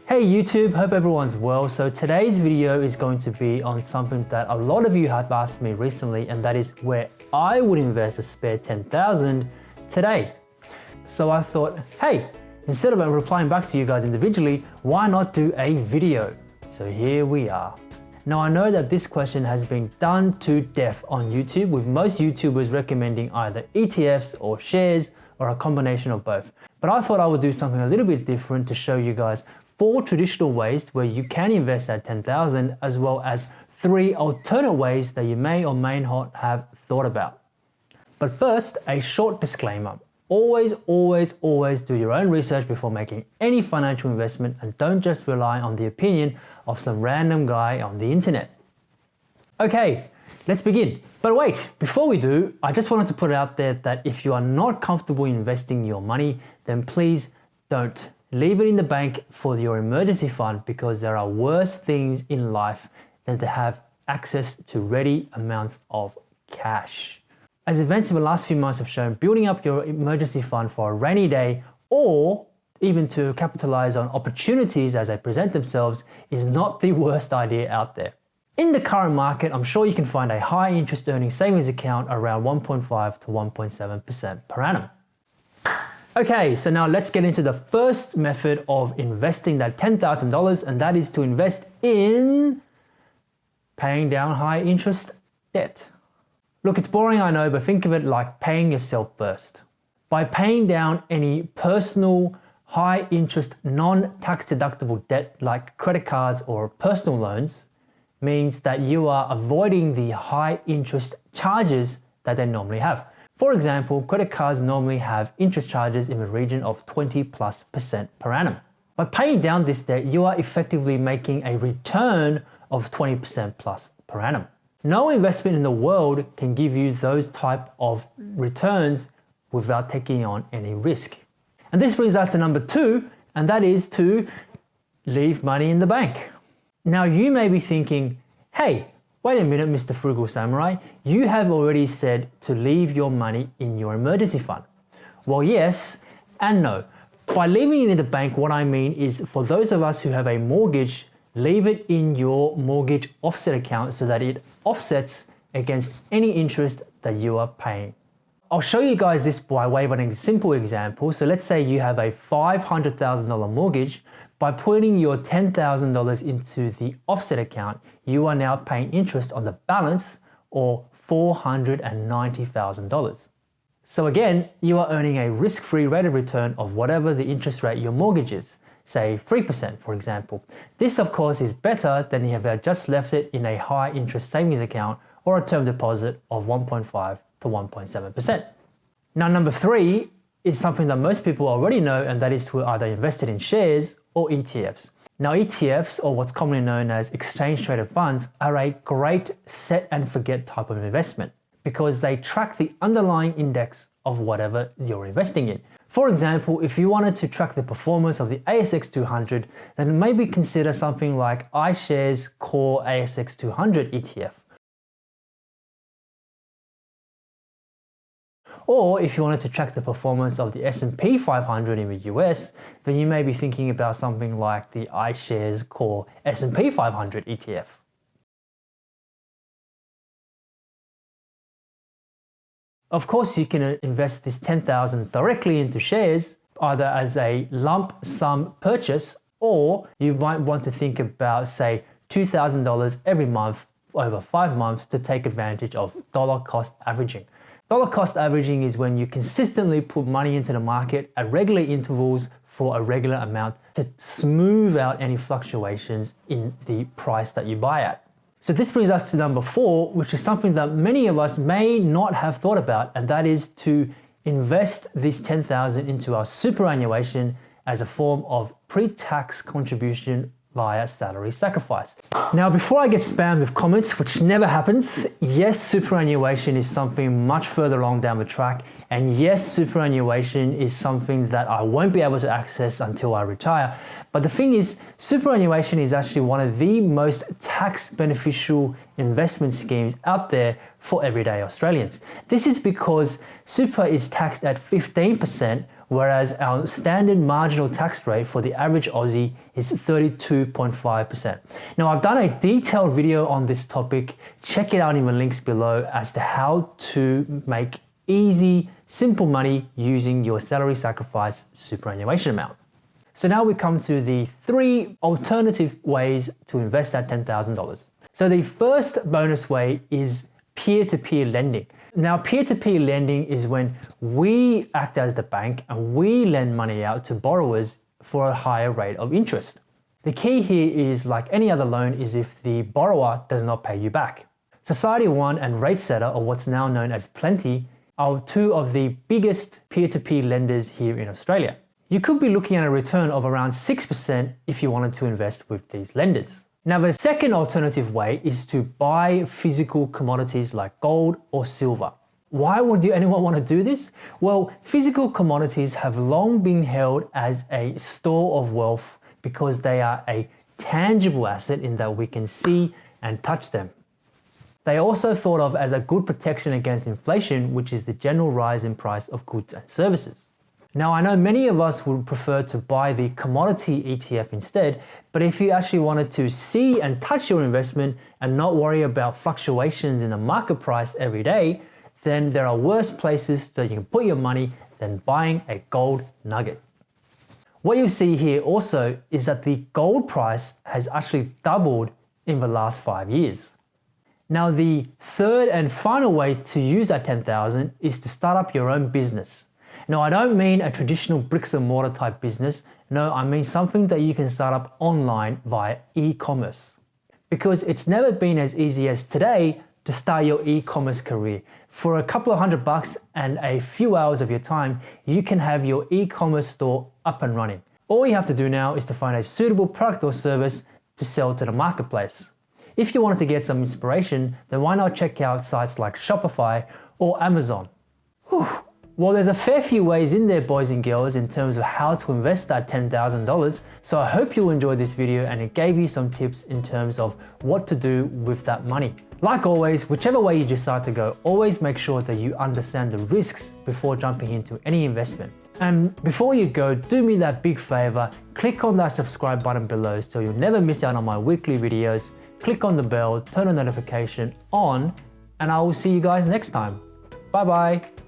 Hey YouTube, hope everyone's well. So today's video is going to be on something that a lot of you have asked me recently, and that is where I would invest a spare 10,000 today. So I thought, hey, instead of replying back to you guys individually, why not do a video? So here we are. Now I know that this question has been done to death on YouTube, with most YouTubers recommending either ETFs or shares or a combination of both. But I thought I would do something a little bit different to show you guys 4 traditional ways where you can invest that 10,000, as well as 3 alternate ways that you may or may not have thought about. But first, a short disclaimer. Always do your own research before making any financial investment, and don't just rely on the opinion of some random guy on the internet. Okay, let's begin. But wait, before we do, I just wanted to put it out there that if you are not comfortable investing your money, then please don't. Leave it in the bank for your emergency fund, because there are worse things in life than to have access to ready amounts of cash. As events in the last few months have shown, building up your emergency fund for a rainy day, or even to capitalize on opportunities as they present themselves, is not the worst idea out there. In the current market, I'm sure you can find a high interest earning savings account around 1.5 to 1.7% per annum. Okay, so now let's get into the first method of investing that $10,000, and that is to invest in paying down high interest debt. Look, it's boring, I know, but think of it like paying yourself first. By paying down any personal, high interest, non-tax deductible debt like credit cards or personal loans, means that you are avoiding the high interest charges that they normally have. For example, credit cards normally have interest charges in the region of 20+% per annum. By paying down this debt, you are effectively making a return of 20% plus per annum. No investment in the world can give you those type of returns without taking on any risk. And this brings us to number 2, and that is to leave money in the bank. Now you may be thinking, hey, wait a minute, Mr. Frugal Samurai, you have already said to leave your money in your emergency fund. Well, yes and no. By leaving it in the bank, what I mean is, for those of us who have a mortgage, leave it in your mortgage offset account so that it offsets against any interest that you are paying. I'll show you guys this by way of a simple example. So let's say you have a $500,000 mortgage. By putting your $10,000 into the offset account, you are now paying interest on the balance, or $490,000. So again, you are earning a risk-free rate of return of whatever the interest rate your mortgage is, say 3% for example. This of course is better than if you had just left it in a high interest savings account or a term deposit of 1.5 to 1.7%. Now number 3 is something that most people already know, and that is to either invest it in shares or ETFs. Now ETFs, or what's commonly known as exchange traded funds, are a great set and forget type of investment, because they track the underlying index of whatever you're investing in. For example, if you wanted to track the performance of the ASX 200, then maybe consider something like iShares Core ASX 200 ETF. Or if you wanted to track the performance of the S&P 500 in the US, then you may be thinking about something like the iShares Core S&P 500 ETF. Of course, you can invest this 10,000 directly into shares, either as a lump sum purchase, or you might want to think about, say, $2,000 every month over 5 months to take advantage of dollar cost averaging. Dollar cost averaging is when you consistently put money into the market at regular intervals for a regular amount to smooth out any fluctuations in the price that you buy at. So this brings us to number 4, which is something that many of us may not have thought about, and that is to invest this 10,000 into our superannuation as a form of pre-tax contribution via salary sacrifice. Now, before I get spammed with comments, which never happens, yes, superannuation is something much further along down the track, and yes, superannuation is something that I won't be able to access until I retire. But the thing is, superannuation is actually one of the most tax beneficial investment schemes out there for everyday Australians. This is because super is taxed at 15%, whereas our standard marginal tax rate for the average Aussie is 32.5%. Now, I've done a detailed video on this topic. Check it out in the links below as to how to make easy, simple money using your salary sacrifice superannuation amount. So now we come to the 3 alternative ways to invest that $10,000. So the first bonus way is peer-to-peer lending. Now, peer-to-peer lending is when we act as the bank and we lend money out to borrowers for a higher rate of interest. The key here is, like any other loan, is if the borrower does not pay you back. Society One and RateSetter, or what's now known as Plenty, are 2 of the biggest peer-to-peer lenders here in Australia. You could be looking at a return of around 6% if you wanted to invest with these lenders. Now, the second alternative way is to buy physical commodities like gold or silver. Why would anyone want to do this? Well, physical commodities have long been held as a store of wealth because they are a tangible asset in that we can see and touch them. They are also thought of as a good protection against inflation, which is the general rise in price of goods and services. Now, I know many of us would prefer to buy the commodity ETF instead, but if you actually wanted to see and touch your investment and not worry about fluctuations in the market price every day, then there are worse places that you can put your money than buying a gold nugget. What you see here also is that the gold price has actually doubled in the last 5 years. Now, the third and final way to use that $10,000 is to start up your own business. Now, I don't mean a traditional bricks and mortar type business. No, I mean something that you can start up online via e-commerce. Because it's never been as easy as today to start your e-commerce career. For a couple of $100 and a few hours of your time, you can have your e-commerce store up and running. All you have to do now is to find a suitable product or service to sell to the marketplace. If you wanted to get some inspiration, then why not check out sites like Shopify or Amazon? Whew. Well, there's a fair few ways in there, boys and girls, in terms of how to invest that $10,000. So I hope you enjoyed this video and it gave you some tips in terms of what to do with that money. Like always, whichever way you decide to go, always make sure that you understand the risks before jumping into any investment. And before you go, do me that big favor, click on that subscribe button below so you'll never miss out on my weekly videos. Click on the bell, turn the notification on, and I will see you guys next time. Bye bye.